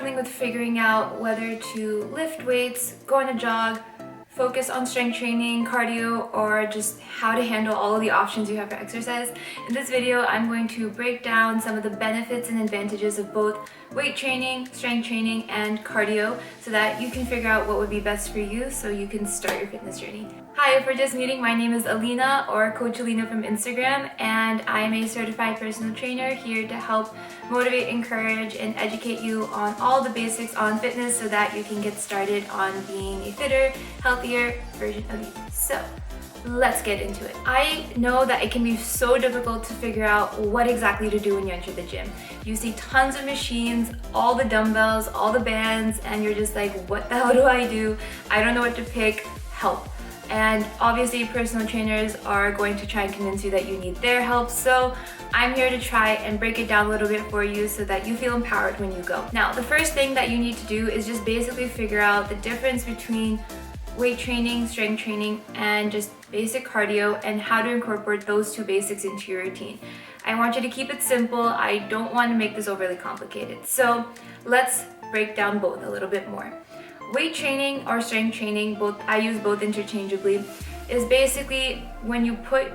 struggling with figuring out whether to lift weights, go on a jog, focus on strength training, cardio, or just how to handle all of the options you have for exercise, in this video I'm going to break down some of the benefits and advantages of both weight training, strength training, and cardio so that you can figure out what would be best for you so you can start your fitness journey. Hi, if we're just meeting, my name is Alina, or Coach Alina from Instagram, and I'm a certified personal trainer here to help motivate, encourage, and educate you on all the basics on fitness so that you can get started on being a fitter, healthier version of you. So let's get into it. I know that it can be so difficult to figure out what exactly to do when you enter the gym. You see tons of machines, all the dumbbells, all the bands, and you're just like, what the hell do I do? I don't know what to pick, help. And obviously personal trainers are going to try and convince you that you need their help, so I'm here to try and break it down a little bit for you so that you feel empowered when you go. Now, the first thing that you need to do is just basically figure out the difference between weight training, strength training, and just basic cardio, and how to incorporate those two basics into your routine. I want you to keep it simple. I don't want to make this overly complicated. So let's break down both a little bit more. Weight training or strength training, I use both interchangeably, is basically when you put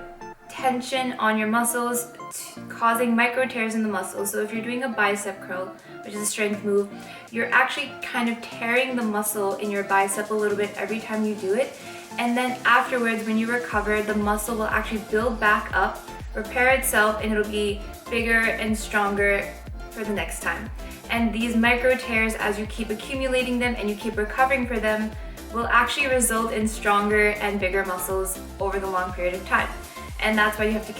tension on your muscles, causing micro tears in the muscles. So if you're doing a bicep curl, which is a strength move, you're actually kind of tearing the muscle in your bicep a little bit every time you do it. And then afterwards, when you recover, the muscle will actually build back up, repair itself, and it'll be bigger and stronger for the next time. And these micro tears, as you keep accumulating them and you keep recovering for them, will actually result in stronger and bigger muscles over the long period of time. And that's why you have to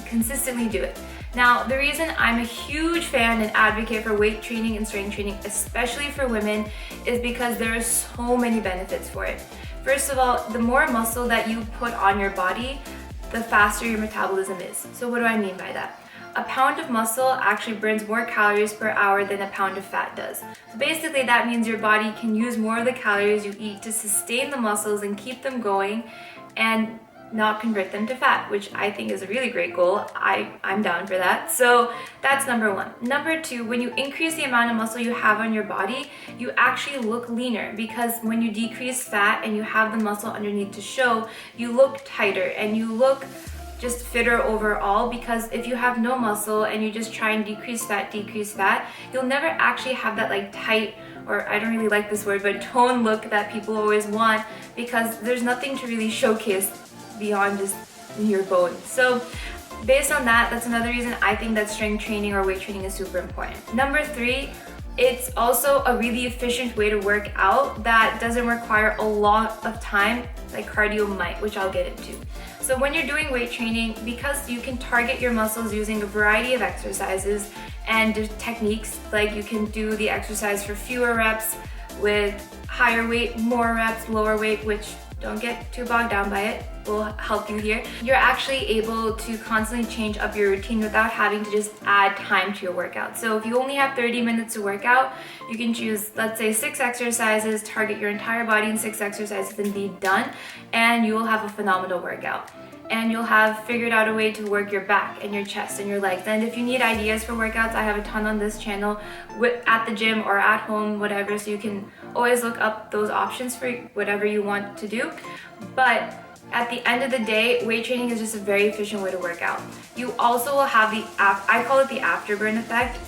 consistently do it. Now, the reason I'm a huge fan and advocate for weight training and strength training, especially for women, is because there are so many benefits for it. First of all, the more muscle that you put on your body, the faster your metabolism is. So what do I mean by that? A pound of muscle actually burns more calories per hour than a pound of fat does. So basically that means your body can use more of the calories you eat to sustain the muscles and keep them going and not convert them to fat, which I think is a really great goal. I'm down for that. So that's number one. Number two, when you increase the amount of muscle you have on your body, you actually look leaner, because when you decrease fat and you have the muscle underneath to show, you look tighter and you look just fitter overall, because if you have no muscle and you just try and decrease fat, you'll never actually have that like tight, or I don't really like this word, but tone look that people always want, because there's nothing to really showcase beyond just your bones. So based on that, that's another reason I think that strength training or weight training is super important. Number three, it's also a really efficient way to work out that doesn't require a lot of time like cardio might, which I'll get into. So when you're doing weight training, because you can target your muscles using a variety of exercises and techniques, like you can do the exercise for fewer reps with higher weight, more reps, lower weight, which don't get too bogged down by it, will help you here. You're actually able to constantly change up your routine without having to just add time to your workout. So if you only have 30 minutes to work out, you can choose, let's say, 6 exercises, target your entire body in 6 exercises and be done, and you will have a phenomenal workout. And you'll have figured out a way to work your back and your chest and your legs. And if you need ideas for workouts, I have a ton on this channel at the gym or at home, whatever, so you can always look up those options for whatever you want to do. But at the end of the day, weight training is just a very efficient way to work out. You also will have I call it the afterburn effect.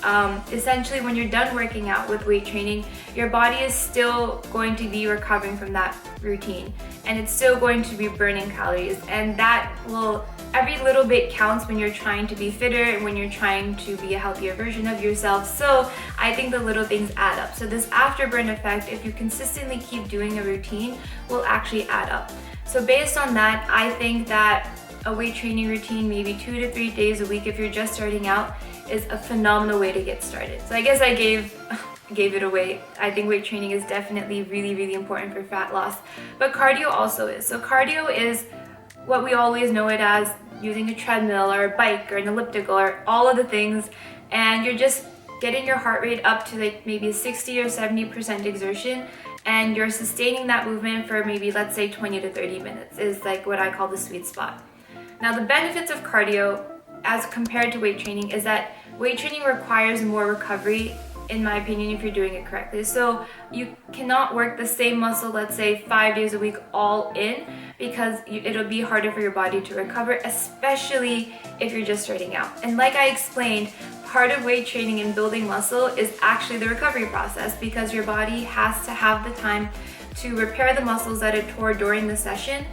Essentially, when you're done working out with weight training, your body is still going to be recovering from that routine, and it's still going to be burning calories, and every little bit counts when you're trying to be fitter and when you're trying to be a healthier version of yourself. So I think the little things add up. So this afterburn effect, if you consistently keep doing a routine, will actually add up. So based on that, I think that a weight training routine, maybe 2 to 3 days a week if you're just starting out, is a phenomenal way to get started. So I guess I gave it away. I think weight training is definitely really, really important for fat loss, but cardio also is. So cardio is what we always know it as, using a treadmill or a bike or an elliptical or all of the things, and you're just getting your heart rate up to like maybe 60 or 70% exertion, and you're sustaining that movement for maybe, let's say, 20 to 30 minutes is like what I call the sweet spot. Now, the benefits of cardio as compared to weight training is that weight training requires more recovery in my opinion, if you're doing it correctly. So you cannot work the same muscle, let's say 5 days a week all in, because it'll be harder for your body to recover, especially if you're just starting out. And like I explained, part of weight training and building muscle is actually the recovery process, because your body has to have the time to repair the muscles that it tore during the session,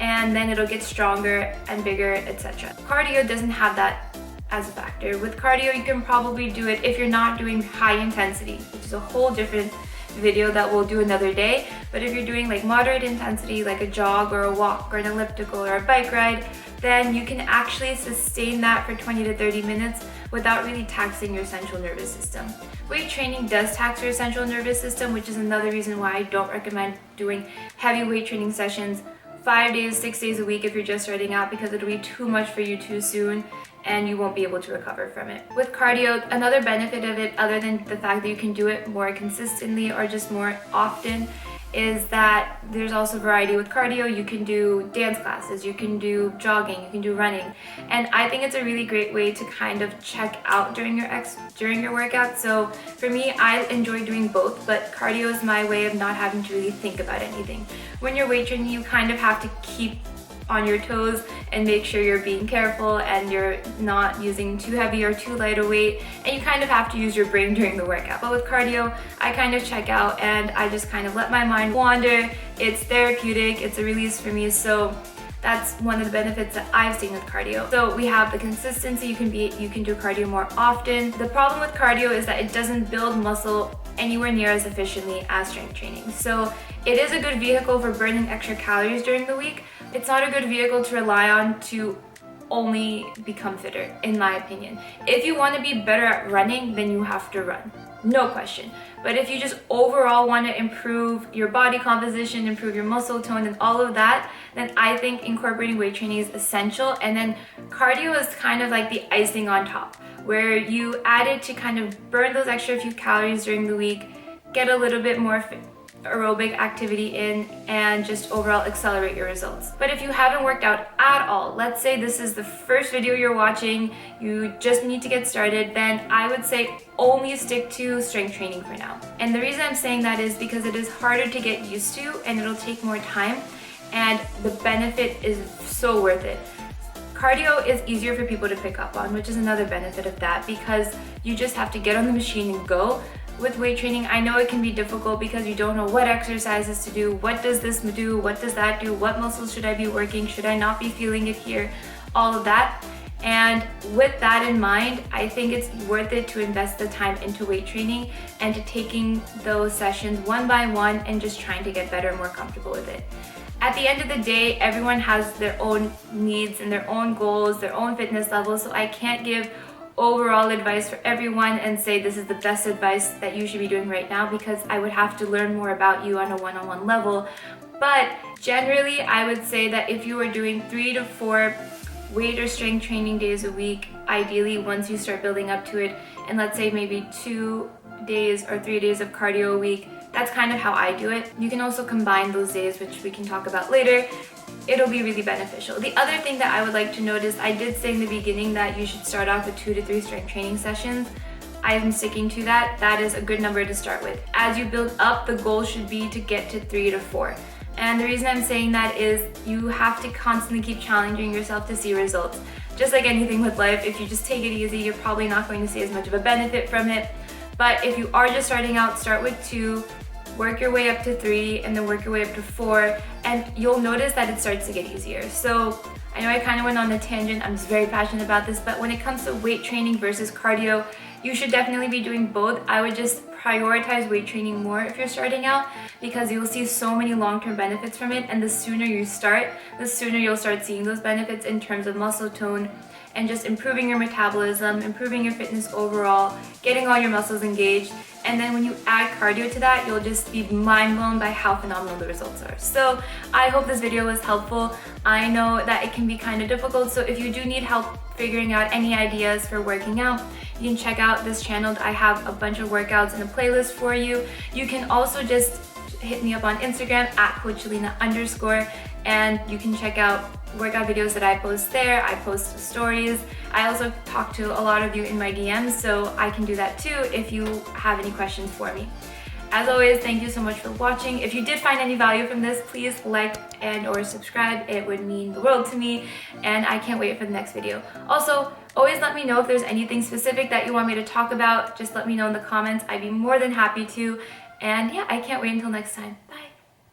and then it'll get stronger and bigger, etc. Cardio doesn't have that as a factor. With cardio, you can probably do it if you're not doing high intensity, which is a whole different video that we'll do another day. But if you're doing like moderate intensity, like a jog or a walk or an elliptical or a bike ride, then you can actually sustain that for 20 to 30 minutes without really taxing your central nervous system. Weight training does tax your central nervous system, which is another reason why I don't recommend doing heavy weight training sessions 5 days, 6 days a week if you're just starting out, because it'll be too much for you too soon and you won't be able to recover from it. With cardio, another benefit of it, other than the fact that you can do it more consistently or just more often, is that there's also variety with cardio. You can do dance classes, you can do jogging, you can do running. And I think it's a really great way to kind of check out during your workout. So for me, I enjoy doing both, but cardio is my way of not having to really think about anything. When you're weight training, you kind of have to keep on your toes and make sure you're being careful and you're not using too heavy or too light a weight, and you kind of have to use your brain during the workout. But with cardio, I kind of check out and I just kind of let my mind wander. It's therapeutic, it's a release for me, so that's one of the benefits that I've seen with cardio. So we have the consistency, you can do cardio more often. The problem with cardio is that it doesn't build muscle anywhere near as efficiently as strength training. So it is a good vehicle for burning extra calories during the week. It's not a good vehicle to rely on to only become fitter, in my opinion. If you want to be better at running, then you have to run, no question. But if you just overall want to improve your body composition, improve your muscle tone and all of that, then I think incorporating weight training is essential. And then cardio is kind of like the icing on top, where you add it to kind of burn those extra few calories during the week, get a little bit more aerobic activity in, and just overall accelerate your results. But if you haven't worked out at all, let's say this is the first video you're watching, you just need to get started, then I would say only stick to strength training for now. And the reason I'm saying that is because it is harder to get used to and it'll take more time, and the benefit is so worth it. Cardio is easier for people to pick up on, which is another benefit of that, because you just have to get on the machine and go. With weight training, I know it can be difficult because you don't know what exercises to do, what does this do, what does that do, what muscles should I be working, should I not be feeling it here, all of that. And with that in mind, I think it's worth it to invest the time into weight training and to taking those sessions one by one and just trying to get better and more comfortable with it. At the end of the day, everyone has their own needs and their own goals, their own fitness levels, so I can't give overall advice for everyone and say this is the best advice that you should be doing right now, because I would have to learn more about you on a one-on-one level. But generally, I would say that if you are doing 3 to 4 weight or strength training days a week, ideally once you start building up to it, and let's say maybe 2 days or 3 days of cardio a week, that's kind of how I do it. You can also combine those days, which we can talk about later. It'll be really beneficial. The other thing that I would like to note is I did say in the beginning that you should start off with 2 to 3 strength training sessions. I am sticking to that. That is a good number to start with. As you build up, the goal should be to get to 3 to 4. And the reason I'm saying that is you have to constantly keep challenging yourself to see results. Just like anything with life, if you just take it easy, you're probably not going to see as much of a benefit from it. But if you are just starting out, start with 2, work your way up to 3, and then work your way up to 4, and you'll notice that it starts to get easier. So I know I kind of went on a tangent, I'm just very passionate about this, but when it comes to weight training versus cardio, you should definitely be doing both. I would just prioritize weight training more if you're starting out, because you'll see so many long-term benefits from it, and the sooner you start, the sooner you'll start seeing those benefits in terms of muscle tone and just improving your metabolism, improving your fitness overall, getting all your muscles engaged. And then when you add cardio to that, you'll just be mind blown by how phenomenal the results are. So I hope this video was helpful. I know that it can be kind of difficult, so if you do need help figuring out any ideas for working out, you can check out this channel. I have a bunch of workouts in a playlist for you. You can also just hit me up on Instagram at @CoachAlina_, and you can check out workout videos that I post there. I post stories. I also talk to a lot of you in my DMs, so I can do that too if you have any questions for me. As always, thank you so much for watching. If you did find any value from this, please like and or subscribe. It would mean the world to me, and I can't wait for the next video. Also, always let me know if there's anything specific that you want me to talk about. Just let me know in the comments. I'd be more than happy to. And yeah, I can't wait until next time. Bye.